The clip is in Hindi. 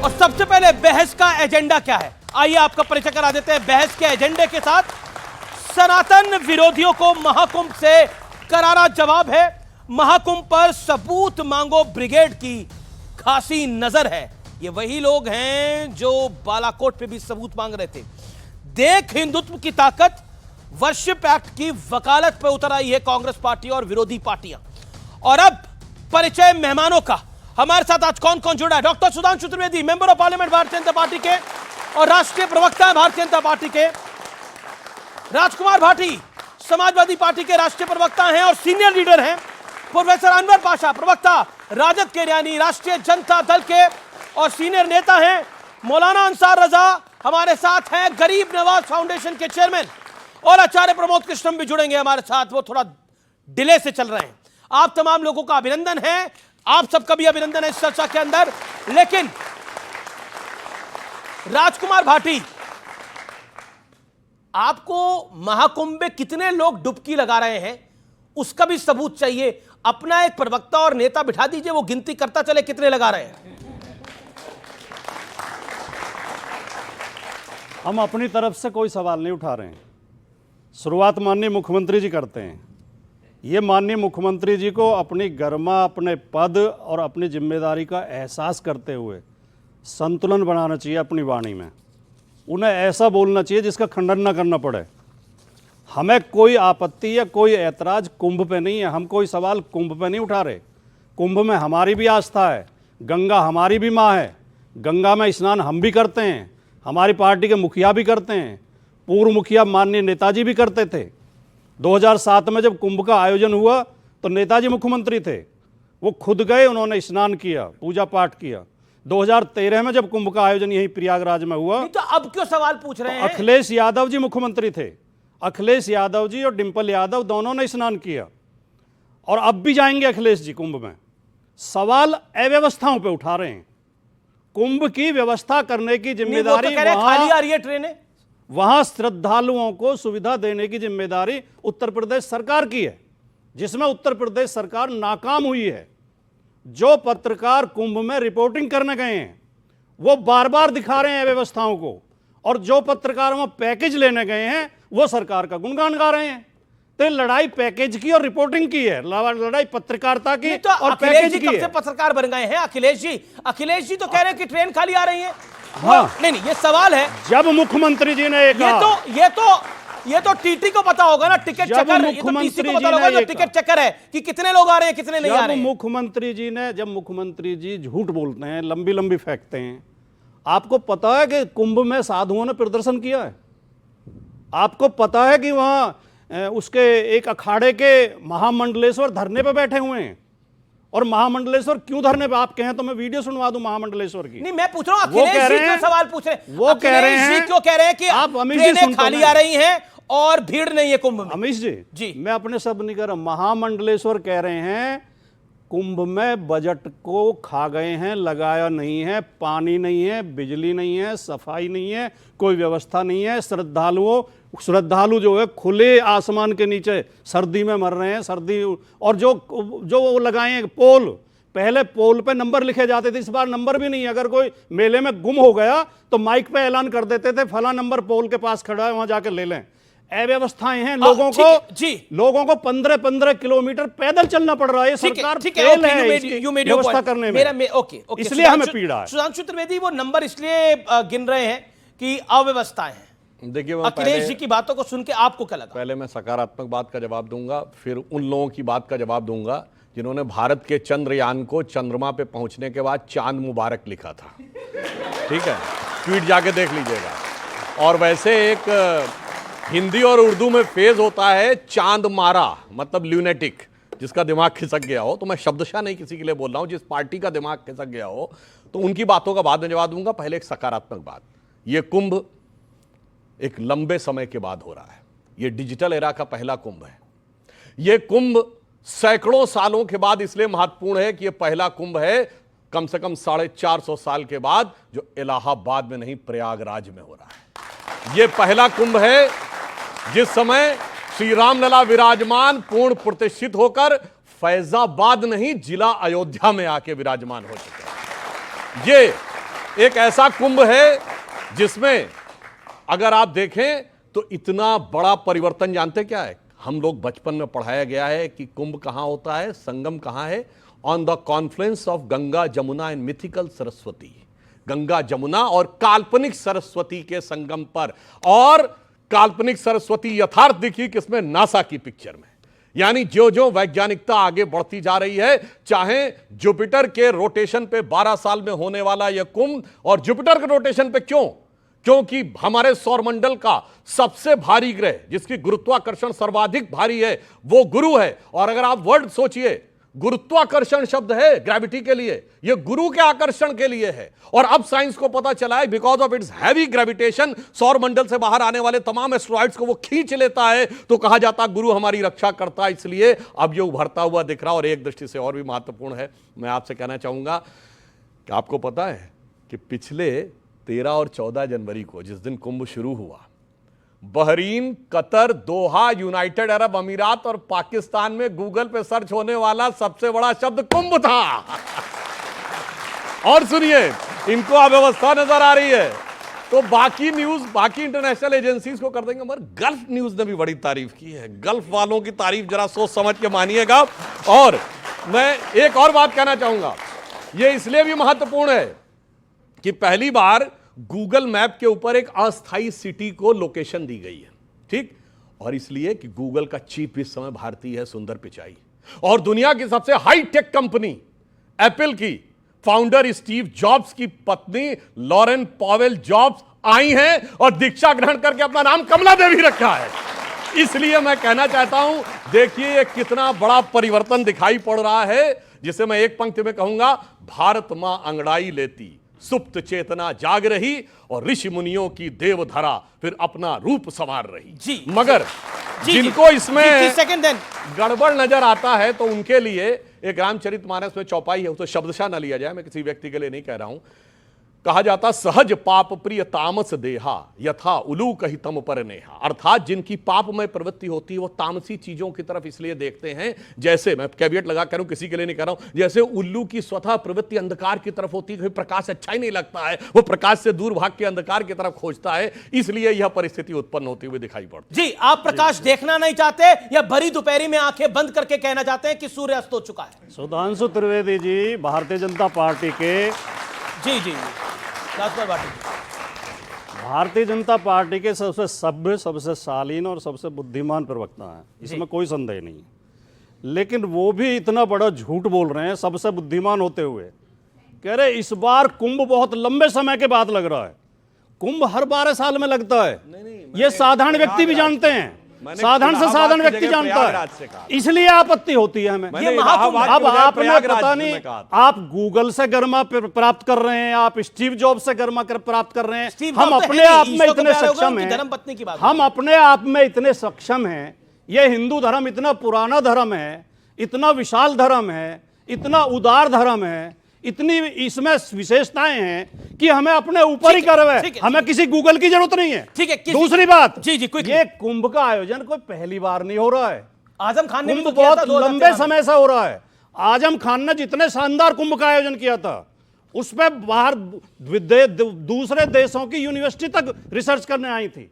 और सबसे पहले बहस का एजेंडा क्या है, आइए आपका परिचय करा देते हैं बहस के एजेंडे के साथ। सनातन विरोधियों को महाकुंभ से करारा जवाब है। महाकुंभ पर सबूत मांगो ब्रिगेड की खासी नजर है। ये वही लोग हैं जो बालाकोट पे भी सबूत मांग रहे थे। देख हिंदुत्व की ताकत, वर्शिप एक्ट की वकालत पे उतर आई है कांग्रेस पार्टी और विरोधी पार्टियां। और अब परिचय मेहमानों का। हमारे साथ आज कौन कौन जुड़ा है? Doctor Sudhanshu Trivedi, member of parliament Bharatiya Janata party के और राष्ट्रीय प्रवक्ता भारतीय जनता पार्टी के। राजकुमार भाटी समाजवादी पार्टी के राष्ट्रीय प्रवक्ता हैं और सीनियर लीडर हैं। प्रोफेसर अनवर पाशा प्रवक्ता राजद के यानी राष्ट्रीय जनता दल के और सीनियर नेता हैं। मौलाना अंसार रजा हमारे साथ हैं, गरीब नवाज फाउंडेशन के चेयरमैन। और आचार्य प्रमोद कृष्णम भी जुड़ेंगे हमारे साथ, वो थोड़ा डिले से चल रहे हैं। आप तमाम लोगों का अभिनंदन है, आप सबका भी अभिनंदन है इस चर्चा के अंदर। लेकिन राजकुमार भाटी, आपको महाकुंभ में कितने लोग डुबकी लगा रहे हैं उसका भी सबूत चाहिए। अपना एक प्रवक्ता और नेता बिठा दीजिए, वो गिनती करता चले कितने लगा रहे हैं। हम अपनी तरफ से कोई सवाल नहीं उठा रहे हैं। शुरुआत माननीय मुख्यमंत्री जी करते हैं। ये माननीय मुख्यमंत्री जी को अपनी गरिमा, अपने पद और अपनी जिम्मेदारी का एहसास करते हुए संतुलन बनाना चाहिए अपनी वाणी में। उन्हें ऐसा बोलना चाहिए जिसका खंडन न करना पड़े। हमें कोई आपत्ति या कोई ऐतराज़ कुंभ पे नहीं है। हम कोई सवाल कुंभ पे नहीं उठा रहे। कुंभ में हमारी भी आस्था है, गंगा हमारी भी माँ है। गंगा में स्नान हम भी करते हैं, हमारी पार्टी के मुखिया भी करते हैं, पूर्व मुखिया माननीय नेताजी भी करते थे। 2007 में जब कुंभ का आयोजन हुआ तो नेताजी मुख्यमंत्री थे, वो खुद गए, उन्होंने स्नान किया, पूजा पाठ किया। 2013 में जब कुंभ का आयोजन यहीं प्रयागराज में हुआ तो अब क्यों सवाल पूछ रहे हैं? अखिलेश यादव जी मुख्यमंत्री थे। अखिलेश यादव जी और डिंपल यादव दोनों ने स्नान किया और अब भी जाएंगे अखिलेश जी कुंभ में। सवाल अव्यवस्थाओं पे उठा रहे हैं। कुंभ की व्यवस्था करने की जिम्मेदारी खाली आ रही है ट्रेनें, वहां श्रद्धालुओं को सुविधा देने की जिम्मेदारी उत्तर प्रदेश सरकार की है, जिसमें उत्तर प्रदेश सरकार नाकाम हुई है। जो पत्रकार कुंभ में रिपोर्टिंग करने गए हैं वो बार बार दिखा रहे हैं अव्यवस्थाओं को, और जो पत्रकार वहां पैकेज लेने गए हैं वो सरकार का गुणगान गा रहे हैं। तो लड़ाई पैकेज की और रिपोर्टिंग की है, लड़ाई पत्रकारिता की तो और पैकेज की है। पत्रकार बन गए हैं अखिलेश जी तो कह रहे हैं कि ट्रेन खाली आ रही है। हाँ, नहीं, ये सवाल है। जब मुख्यमंत्री जी ने ये तो टीटी को पता होगा ना, टिकट चेकर, ये तो टीसी को पता होगा जो टिकट चेकर है कि कितने लोग आ रहे हैं कितने नहीं आ रहे हैं। जब मुख्यमंत्री जी झूठ बोलते हैं, लंबी लंबी फेंकते हैं। आपको पता है कि कुंभ में साधुओं ने प्रदर्शन किया है? आपको पता है कि वहां उसके एक अखाड़े के महामंडलेश्वर धरने पे बैठे हुए हैं? और महामंडलेश्वर क्यों धरने पे? आप कहें तो मैं वीडियो सुनवा दूं महामंडलेश्वर की। नहीं, मैं पूछ रहा हूं अखिलेश जी क्यों सवाल पूछ रहे हैं? वो कह रहे हैं, क्यों कह रहे हैं कि आप ट्रेनें खाली आ रही हैं और भीड़ नहीं है कुंभ में? अमीश जी, मैं अपने शब्द नहीं कर रहा। महामंडलेश्वर कह रहे हैं कुंभ में बजट को खा गए हैं, लगाया नहीं है, पानी नहीं है, बिजली नहीं है, सफाई नहीं है, कोई व्यवस्था नहीं है। श्रद्धालु जो है खुले आसमान के नीचे सर्दी में मर रहे हैं। सर्दी, और जो वो लगाए हैं पोल, पहले पोल पे नंबर लिखे जाते थे, इस बार नंबर भी नहीं है। अगर कोई मेले में गुम हो गया तो माइक पे ऐलान कर देते थे फला नंबर पोल के पास खड़ा है, वहां जाकर ले लें। अव्यवस्थाएं हैं, लोगों को 15-15 किलोमीटर पैदल चलना पड़ रहा है। सरकार फेल है व्यवस्था करने में, इसलिए हमें पीड़ा है। सुधांशु त्रिवेदी वो नंबर इसलिए गिन रहे हैं कि अव्यवस्थाएं हैं। देखिए, अखिलेश जी की बातों को सुन के आपको क्या लगा? पहले मैं सकारात्मक बात का जवाब दूंगा, फिर उन लोगों की बात का जवाब दूंगा जिन्होंने भारत के चंद्रयान को चंद्रमा पे पहुंचने के बाद चांद मुबारक लिखा था। ठीक है, ट्वीट जाके देख लीजिएगा। और वैसे एक हिंदी और उर्दू में फेज होता है चांद मारा, मतलब ल्यूनेटिक, जिसका दिमाग खिसक गया हो। तो मैं शब्दशः नहीं किसी के लिए बोल रहा हूं, जिस पार्टी का दिमाग खिसक गया हो, तो उनकी बातों का बाद में जवाब दूंगा। पहले एक सकारात्मक बात, ये कुंभ एक लंबे समय के बाद हो रहा है। ये डिजिटल एरा का पहला कुंभ है। ये कुंभ सैकड़ों सालों के बाद इसलिए महत्वपूर्ण है कि यह पहला कुंभ है कम से कम 450 साल के बाद जो इलाहाबाद में नहीं प्रयागराज में हो रहा है। यह पहला कुंभ है जिस समय श्री रामलला विराजमान पूर्ण प्रतिष्ठित होकर फैजाबाद नहीं जिला अयोध्या में आके विराजमान हो चुके हैं। ये एक ऐसा कुंभ है जिसमें अगर आप देखें तो इतना बड़ा परिवर्तन, जानते क्या है? हम लोग बचपन में पढ़ाया गया है कि कुंभ कहां होता है, संगम कहां है? On the Confluence of Ganga Jamuna and mythical Saraswati. Ganga Jamuna और काल्पनिक सरस्वती के संगम पर। और काल्पनिक सरस्वती यथार्थ दिखी किसमें? नासा की पिक्चर में। यानी जो जो वैज्ञानिकता आगे बढ़ती जा रही है, चाहे जुपिटर के रोटेशन पे 12 साल में होने वाला यह कुंभ, और जुपिटर के रोटेशन पे क्यों? क्योंकि हमारे सौरमंडल का सबसे भारी ग्रह जिसकी गुरुत्वाकर्षण सर्वाधिक भारी है वो गुरु है। और अगर आप वर्ड सोचिए, गुरुत्वाकर्षण शब्द है ग्रेविटी के लिए, यह गुरु के आकर्षण के लिए है। और अब साइंस को पता चला है because of its heavy gravitation सौरमंडल से बाहर आने वाले तमाम एस्ट्रॉइड्स को वो खींच लेता है। तो कहा जाता गुरु हमारी रक्षा करता है, इसलिए अब ये उभरता हुआ दिख रहा। और एक दृष्टि से और भी महत्वपूर्ण है, मैं आपसे कहना चाहूंगा कि आपको पता है कि पिछले 13 और 14 जनवरी को जिस दिन कुंभ शुरू हुआ, बहरीन, कतर, दोहा, यूनाइटेड अरब अमीरात और पाकिस्तान में गूगल पे सर्च होने वाला सबसे बड़ा शब्द कुंभ था। और सुनिए, इनको अव्यवस्था नजर आ रही है तो बाकी न्यूज, बाकी इंटरनेशनल एजेंसीज को कर देंगे, मगर गल्फ न्यूज ने भी बड़ी तारीफ की है। गल्फ वालों की तारीफ जरा सोच समझ के मानिएगा। और मैं एक और बात कहना चाहूंगा, यह इसलिए भी महत्वपूर्ण है कि पहली बार गूगल मैप के ऊपर एक अस्थाई सिटी को लोकेशन दी गई है, ठीक? और इसलिए कि गूगल का चीफ इस समय भारतीय है, सुंदर पिचाई। और दुनिया की सबसे हाई टेक कंपनी एप्पल की फाउंडर स्टीव जॉब्स की पत्नी लॉरेन पॉवेल जॉब्स आई हैं और दीक्षा ग्रहण करके अपना नाम कमला देवी रखा है। इसलिए मैं कहना चाहता हूं, देखिए ये कितना बड़ा परिवर्तन दिखाई पड़ रहा है, जिसे मैं एक पंक्ति में कहूंगा, भारत मां अंगड़ाई लेती, सुप्त चेतना जाग रही और ऋषि मुनियों की देवधरा फिर अपना रूप संवार रही। जी, मगर जी, जिनको इसमें सेकंड गड़बड़ नजर आता है तो उनके लिए एक रामचरितमानस में चौपाई है, उसे शब्दशः न लिया जाए, मैं किसी व्यक्ति के लिए नहीं कह रहा हूं। कहा जाता सहज पाप प्रिय तामस देहा यथा उल्लू कही तम पर नेहा। अर्थात जिनकी पापमय प्रवृत्ति होती है वो तामसी चीजों की तरफ इसलिए देखते हैं, जैसे मैं कैवियट लगा कर किसी के लिए नहीं कह रहा हूं, जैसे उल्लू की स्वतः प्रवृत्ति अंधकार की तरफ होती है, प्रकाश अच्छा ही नहीं लगता है, वो प्रकाश से दूर भाग के अंधकार की तरफ खोजता है। इसलिए यह परिस्थिति उत्पन्न होती हुई दिखाई पड़ती जी। आप प्रकाश देखना नहीं चाहते या भरी दोपहरी में आंखें बंद करके कहना चाहते हैं कि सूर्य अस्त हो चुका है? सुधांशु त्रिवेदी जी भारतीय जनता पार्टी के, जी भारतीय जनता पार्टी के सबसे सभ्य, सबसे शालीन और सबसे बुद्धिमान प्रवक्ता हैं, इसमें कोई संदेह नहीं। लेकिन वो भी इतना बड़ा झूठ बोल रहे हैं सबसे बुद्धिमान होते हुए, कह रहे इस बार कुंभ बहुत लंबे समय के बाद लग रहा है। कुंभ हर 12 साल में लगता है, ये साधारण व्यक्ति भी जानते हैं, साधारण से साधारण व्यक्ति जानता है, इसलिए आपत्ति होती है हमें। अब आपने पता नहीं, आप गूगल से गर्मा प्राप्त कर रहे हैं, आप स्टीव जॉब से गर्मा प्राप्त कर रहे हैं। हम अपने आप में इतने सक्षम हैं, हम अपने आप में इतने सक्षम हैं। यह हिंदू धर्म इतना पुराना धर्म है, इतना विशाल धर्म है, इतना उदार धर्म है, इतनी इसमें विशेषताएं हैं कि हमें अपने ऊपर ही गर्व है, हमें किसी गूगल की जरूरत नहीं है। ठीक है। दूसरी बात, जी, ये कुंभ का आयोजन कोई पहली बार नहीं हो रहा है। आजम खान ने कुंभ बहुत लंबे समय से हो रहा है। आजम खान ने जितने शानदार कुंभ का आयोजन किया था, उस पर बाहर दूसरे देशों की यूनिवर्सिटी तक रिसर्च करने आई थी।